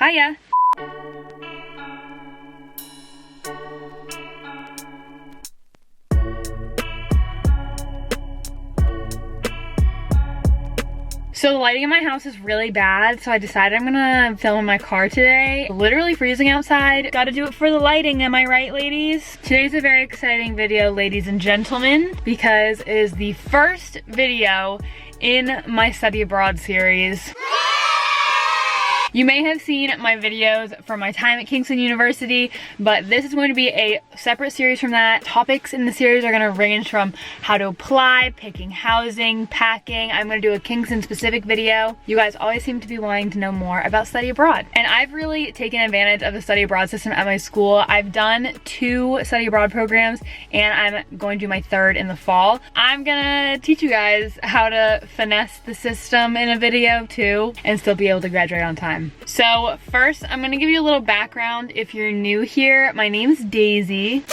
Hiya! So the lighting in my house is really bad, so I decided I'm gonna film in my car today. Literally freezing outside. Gotta do it for the lighting, am I right, ladies? Today's a very exciting video, ladies and gentlemen, because it is the first video in my study abroad series. You may have seen my videos from my time at Kingston University, but this is going to be a separate series from that. Topics in the series are going to range from how to apply, picking housing, packing. I'm going to do a Kingston specific video. You guys always seem to be wanting to know more about study abroad. And I've really taken advantage of the study abroad system at my school. I've done 2 study abroad programs and I'm going to do my 3rd in the fall. I'm gonna teach you guys how to finesse the system in a video too and still be able to graduate on time. So first, I'm gonna give you a little background. If you're new here, my name's Daisy.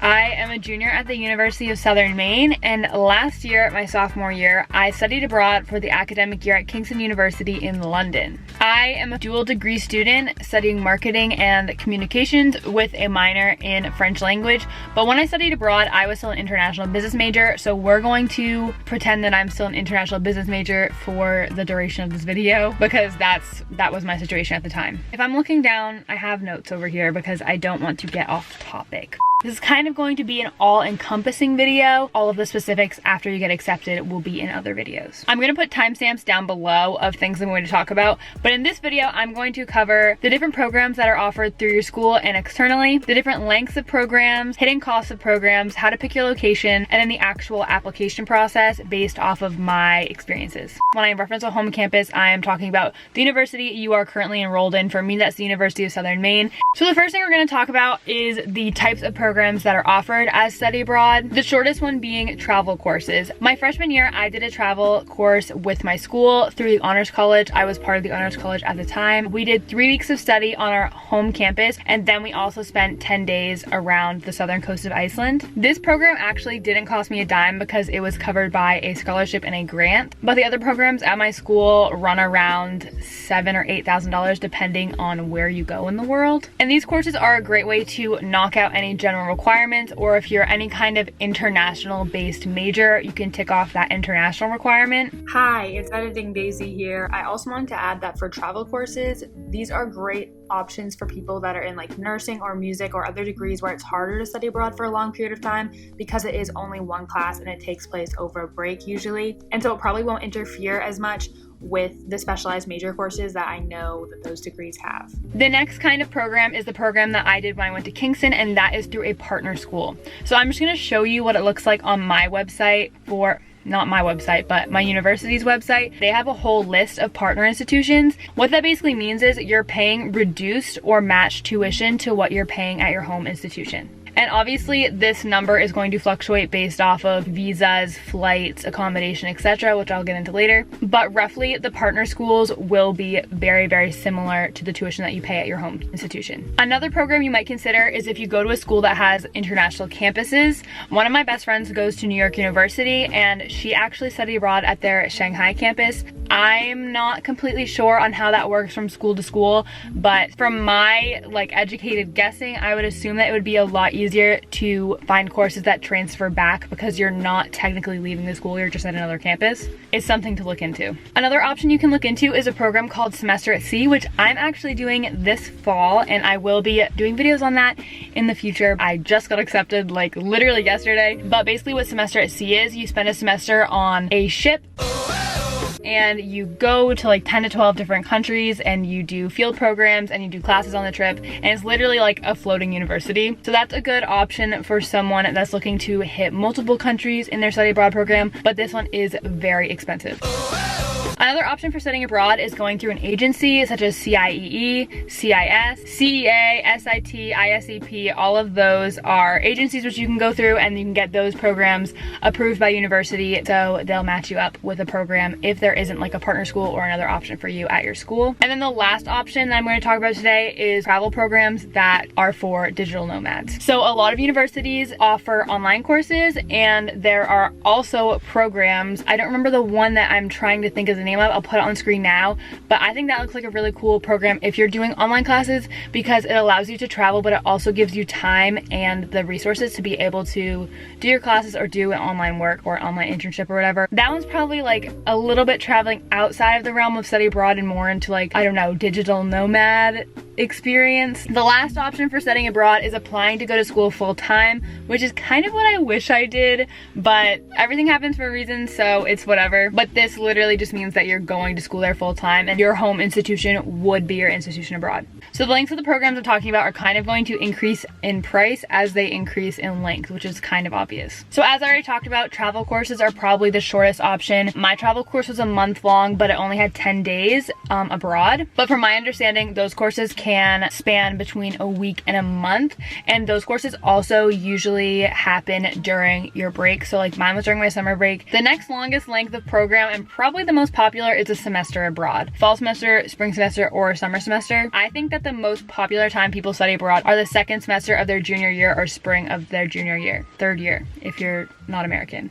I am a junior at the University of Southern Maine, and last year, my sophomore year, I studied abroad for the academic year at Kingston University in London. I am a dual degree student studying marketing and communications with a minor in French language, but when I studied abroad, I was still an international business major, so we're going to pretend that I'm still an international business major for the duration of this video, because that was my situation at the time. If I'm looking down, I have notes over here because I don't want to get off topic. This is kind of going to be an all-encompassing video. All of the specifics after you get accepted will be in other videos. I'm going to put timestamps down below of things I'm going to talk about, but in this video, I'm going to cover the different programs that are offered through your school and externally, the different lengths of programs, hidden costs of programs, how to pick your location, and then the actual application process based off of my experiences. When I reference a home campus, I am talking about the university you are currently enrolled in. For me, that's the University of Southern Maine. So the first thing we're going to talk about is the types of programs that are offered as study abroad, the shortest one being travel courses. My freshman year, I did a travel course with my school through the Honors College. I was part of the Honors College at the time. We did 3 weeks of study on our home campus, and then we also spent 10 days around the southern coast of Iceland. This program actually didn't cost me a dime because it was covered by a scholarship and a grant, but the other programs at my school run around $7,000 or $8,000 depending on where you go in the world. And these courses are a great way to knock out any general requirements, or if you're any kind of international based major, you can tick off that international requirement. Hi, it's Editing Daisy here. I also wanted to add that for travel courses, these are great options for people that are in like nursing or music or other degrees where it's harder to study abroad for a long period of time because it is only one class and it takes place over a break usually. And so it probably won't interfere as much with the specialized major courses that I know that those degrees have. The next kind of program is the program that I did when I went to Kingston, and that is through a partner school. So I'm just gonna show you what it looks like on my website not my website, but my university's website. They have a whole list of partner institutions. What that basically means is you're paying reduced or matched tuition to what you're paying at your home institution. And obviously this number is going to fluctuate based off of visas, flights, accommodation, etc., which I'll get into later. But roughly the partner schools will be very, very similar to the tuition that you pay at your home institution. Another program you might consider is if you go to a school that has international campuses. One of my best friends goes to New York University and she actually studied abroad at their Shanghai campus. I'm not completely sure on how that works from school to school, but from my educated guessing, I would assume that it would be a lot easier to find courses that transfer back because you're not technically leaving the school, you're just at another campus. It's something to look into. Another option you can look into is a program called Semester at Sea, which I'm actually doing this fall, and I will be doing videos on that in the future. I just got accepted literally yesterday, but basically what Semester at Sea is, you spend a semester on a ship and you go to 10 to 12 different countries and you do field programs and you do classes on the trip, and it's literally like a floating university. So that's a good option for someone that's looking to hit multiple countries in their study abroad program, but this one is very expensive. Another option for studying abroad is going through an agency such as CIEE, CIS, CEA, SIT, ISEP. All of those are agencies which you can go through and you can get those programs approved by university, so they'll match you up with a program if there isn't a partner school or another option for you at your school. And then the last option that I'm going to talk about today is travel programs that are for digital nomads. So a lot of universities offer online courses, and there are also programs, I don't remember the one that I'm trying to think of the name up. I'll put it on screen now, but I think that looks like a really cool program if you're doing online classes, because it allows you to travel, but it also gives you time and the resources to be able to do your classes or do an online work or online internship or whatever. That one's probably like a little bit traveling outside of the realm of study abroad and more into like, I don't know, digital nomad experience. The last option for studying abroad is applying to go to school full-time, which is kind of what I wish I did, but everything happens for a reason, so it's whatever. But this literally just means that you're going to school there full-time and your home institution would be your institution abroad. So the lengths of the programs I'm talking about are kind of going to increase in price as they increase in length, which is kind of obvious. So as I already talked about, travel courses are probably the shortest option. My travel course was a month long, but it only had 10 days abroad. But from my understanding, those courses can span between a week and a month, and those courses also usually happen during your break. So like mine was during my summer break. The next longest length of program, and probably the most popular, is a semester abroad. Fall semester, spring semester, or summer semester. I think that the most popular time people study abroad are the second semester of their junior year or spring of their junior year. Third year, if you're not American.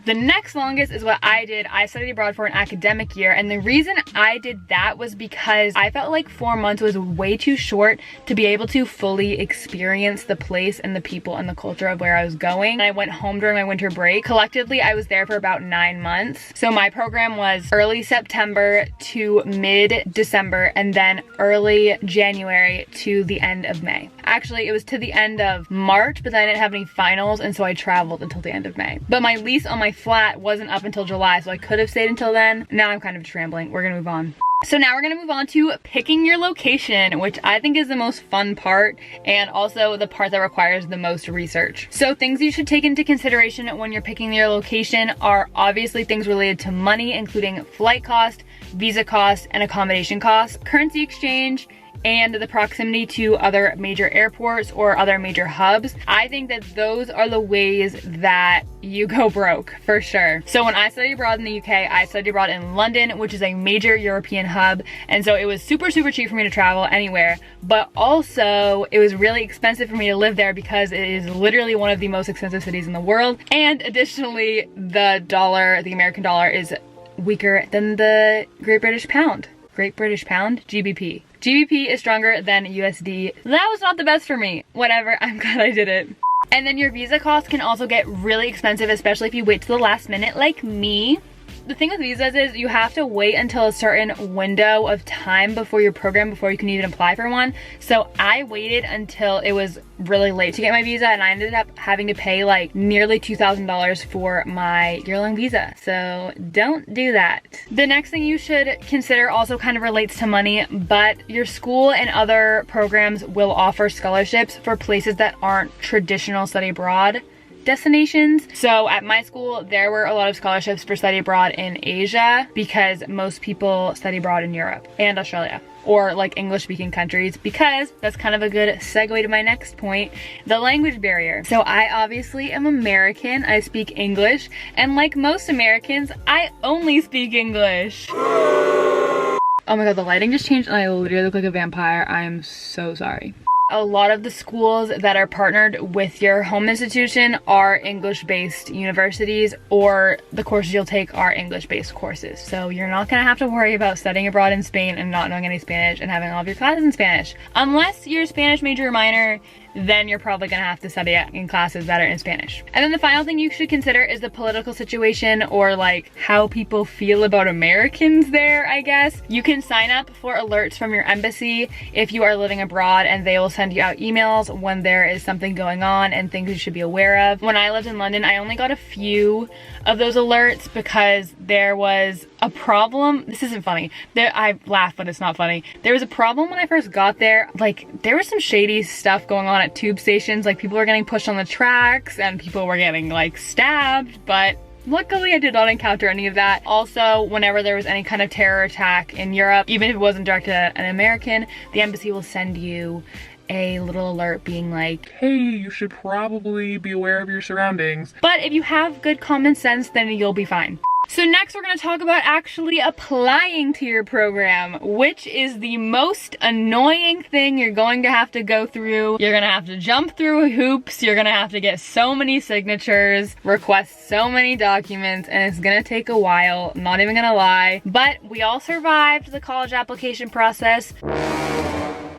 The next longest is what I did. I studied abroad for an academic year, and the reason I did that was because I felt like 4 months was way too short to be able to fully experience the place and the people and the culture of where I was going. And I went home during my winter break. Collectively, I was there for about 9 months. So my program was early September to mid-December, and then early January to the end of May. Actually, it was to the end of March, but then I didn't have any finals, and so I traveled until the end of May. But my lease on my flat wasn't up until July, so I could have stayed until then. Now I'm kind of scrambling. We're gonna move on. So now we're gonna move on to picking your location, which I think is the most fun part and also the part that requires the most research. So things you should take into consideration when you're picking your location are obviously things related to money, including flight cost, visa cost, and accommodation costs, currency exchange, and the proximity to other major airports or other major hubs. I think that those are the ways that you go broke, for sure. So when I studied abroad in the UK, I studied abroad in London, which is a major European hub, and so it was super cheap for me to travel anywhere, but also it was really expensive for me to live there because it is literally one of the most expensive cities in the world, and additionally the dollar, the American dollar, is weaker than the Great British Pound. Great British Pound? GBP. GBP is stronger than USD. That was not the best for me. Whatever, I'm glad I did it. And then your visa costs can also get really expensive, especially if you wait to the last minute like me. The thing with visas is you have to wait until a certain window of time before your program, before you can even apply for one. So I waited until it was really late to get my visa, and I ended up having to pay like nearly $2,000 for my year-long visa. So don't do that. The next thing you should consider also kind of relates to money, but your school and other programs will offer scholarships for places that aren't traditional study abroad destinations. So at my school, there were a lot of scholarships for study abroad in Asia because most people study abroad in Europe and Australia, or like English speaking countries, because that's kind of a good segue to my next point, the language barrier. So I obviously am American, I speak English, and like most Americans, I only speak English. Oh my god, the lighting just changed and I literally look like a vampire. I am so sorry. A lot of the schools that are partnered with your home institution are English-based universities, or the courses you'll take are English-based courses. So you're not gonna have to worry about studying abroad in Spain and not knowing any Spanish and having all of your classes in Spanish. Unless you're a Spanish major or minor, then you're probably gonna have to study it in classes that are in Spanish. And then the final thing you should consider is the political situation, or like how people feel about Americans there, I guess. You can sign up for alerts from your embassy if you are living abroad, and they will send you out emails when there is something going on and things you should be aware of. When I lived in London, I only got a few of those alerts because there was a problem. This isn't funny. I laugh, but it's not funny. There was a problem when I first got there. Like, there was some shady stuff going on at tube stations. Like, people were getting pushed on the tracks and people were getting like stabbed, but luckily I did not encounter any of that. Also, whenever there was any kind of terror attack in Europe, even if it wasn't directed at an American, the embassy will send you a little alert being like, hey, you should probably be aware of your surroundings. But if you have good common sense, then you'll be fine. So next we're gonna talk about actually applying to your program, which is the most annoying thing you're going to have to go through. You're gonna have to jump through hoops, you're gonna have to get so many signatures, request so many documents, and it's gonna take a while, not even gonna lie. But we all survived the college application process,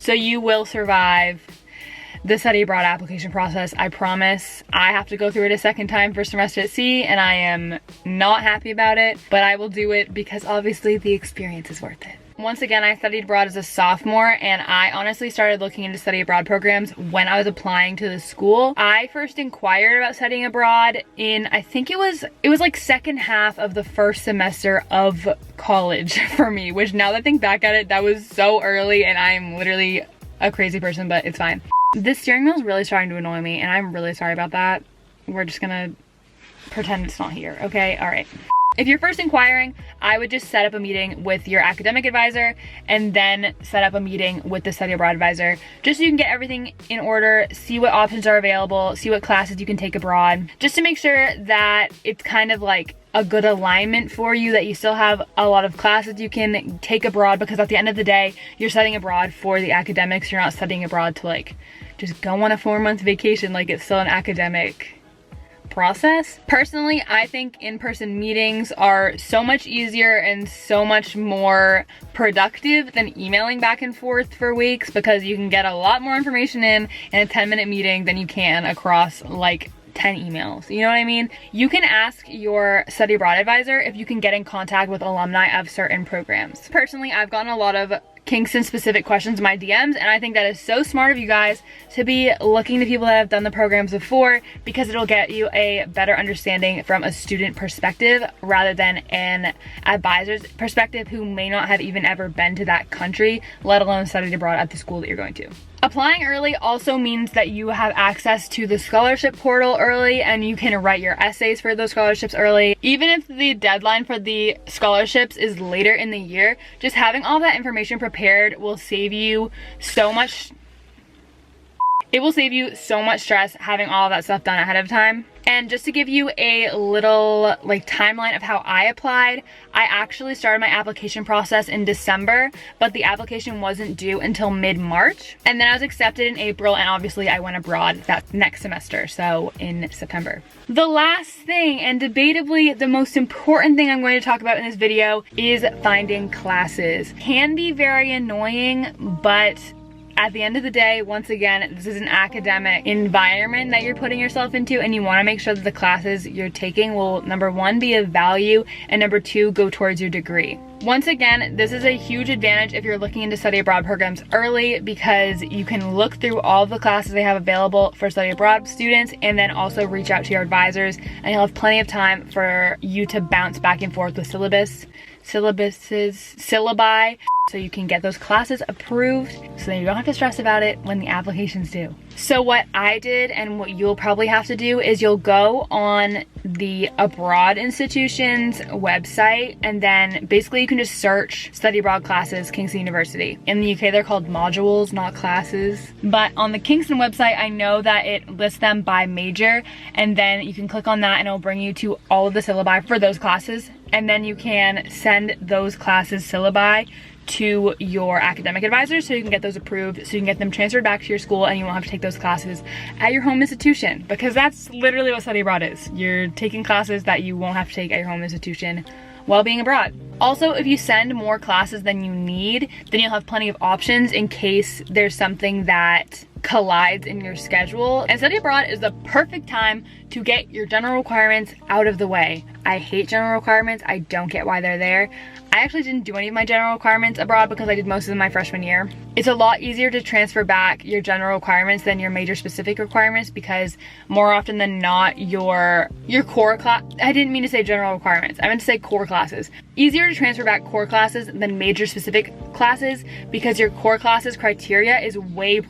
so you will survive the study abroad application process, I promise. I have to go through it a second time for semester at sea, and I am not happy about it, but I will do it because obviously the experience is worth it. Once again, I studied abroad as a sophomore, and I honestly started looking into study abroad programs when I was applying to the school. I first inquired about studying abroad in, I think it was like second half of the first semester of college for me, which now that I think back at it, that was so early, and I am literally a crazy person, but it's fine. This steering wheel is really starting to annoy me, and I'm really sorry about that. We're just gonna pretend it's not here, okay? All right. If you're first inquiring, I would just set up a meeting with your academic advisor and then set up a meeting with the study abroad advisor, just so you can get everything in order, see what options are available, see what classes you can take abroad, just to make sure that it's kind of like a good alignment for you, that you still have a lot of classes you can take abroad, because at the end of the day, you're studying abroad for the academics. You're not studying abroad to like just go on a 4-month vacation. Like, it's still an academic process. Personally, I think in-person meetings are so much easier and so much more productive than emailing back and forth for weeks, because you can get a lot more information in a 10-minute meeting than you can across like 10 emails. You know what I mean? You can ask your study abroad advisor if you can get in contact with alumni of certain programs. Personally, I've gotten a lot of Kingston specific questions in my DMs, and I think that is so smart of you guys to be looking to people that have done the programs before, because it'll get you a better understanding from a student perspective rather than an advisor's perspective who may not have even ever been to that country, let alone studied abroad at the school that you're going to. Applying early also means that you have access to the scholarship portal early, and you can write your essays for those scholarships early. Even if the deadline for the scholarships is later in the year, just having all that information prepared will save you so much. It will save you so much stress having all that stuff done ahead of time. And just to give you a little like timeline of how I applied, I actually started my application process in December, but the application wasn't due until mid-March. And then I was accepted in April, and obviously I went abroad that next semester, so in September. The last thing, and debatably the most important thing I'm going to talk about in this video, is finding classes. Can be very annoying, but at the end of the day, once again, this is an academic environment that you're putting yourself into, and you want to make sure that the classes you're taking will, number one, be of value, and number two, go towards your degree. Once again, this is a huge advantage if you're looking into study abroad programs early, because you can look through all of the classes they have available for study abroad students, and then also reach out to your advisors, and you'll have plenty of time for you to bounce back and forth with syllabi, so you can get those classes approved, so then you don't have to stress about it when the application's due. So what I did, and what you'll probably have to do, is you'll go on the abroad institution's website, and then basically you can just search study abroad classes, Kingston University. In the UK, they're called modules, not classes. But on the Kingston website, I know that it lists them by major, and then you can click on that and it'll bring you to all of the syllabi for those classes. And then you can send those classes syllabi to your academic advisor so you can get those approved, so you can get them transferred back to your school, and you won't have to take those classes at your home institution, because that's literally what study abroad is. You're taking classes that you won't have to take at your home institution while being abroad. Also, if you send more classes than you need, then you'll have plenty of options in case there's something that collides in your schedule. And study abroad is the perfect time to get your general requirements out of the way. I hate general requirements. I don't get why they're there. I actually didn't do any of my general requirements abroad because I did most of them my freshman year. It's a lot easier to transfer back your general requirements than your major specific requirements, because more often than not, your core class, I didn't mean to say general requirements, I meant to say core classes. Easier to transfer back core classes than major specific classes, because your core classes criteria is way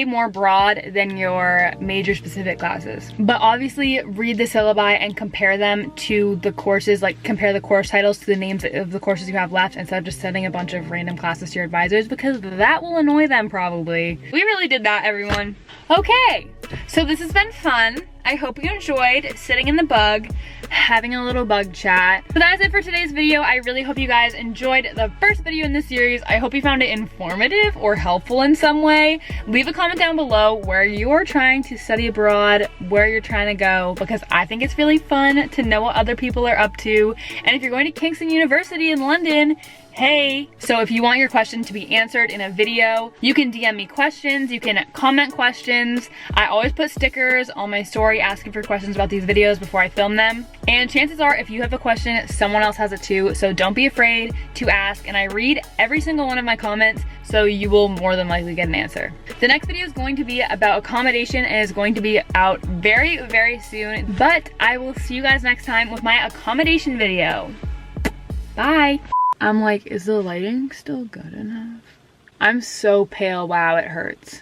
more broad than your major specific classes. But obviously read the syllabi and compare them to the courses, like compare the course titles to the names of the courses you have left, instead of just sending a bunch of random classes to your advisors, because that will annoy them probably. We really did that, everyone. Okay, so this has been fun. I hope you enjoyed sitting in the bug, having a little bug chat. So that is it for today's video. I really hope you guys enjoyed the first video in this series. I hope you found it informative or helpful in some way. Leave a comment down below where you are trying to study abroad, where you're trying to go, because I think it's really fun to know what other people are up to. And if you're going to Kingston University in London, hey. So if you want your question to be answered in a video, you can DM me questions, you can comment questions. I always put stickers on my story asking for questions about these videos before I film them. And chances are if you have a question, someone else has it too. So don't be afraid to ask, and I read every single one of my comments, so you will more than likely get an answer. The next video is going to be about accommodation and is going to be out very, very soon. But I will see you guys next time with my accommodation video. Bye. I'm like, is the lighting still good enough? I'm so pale, wow, it hurts.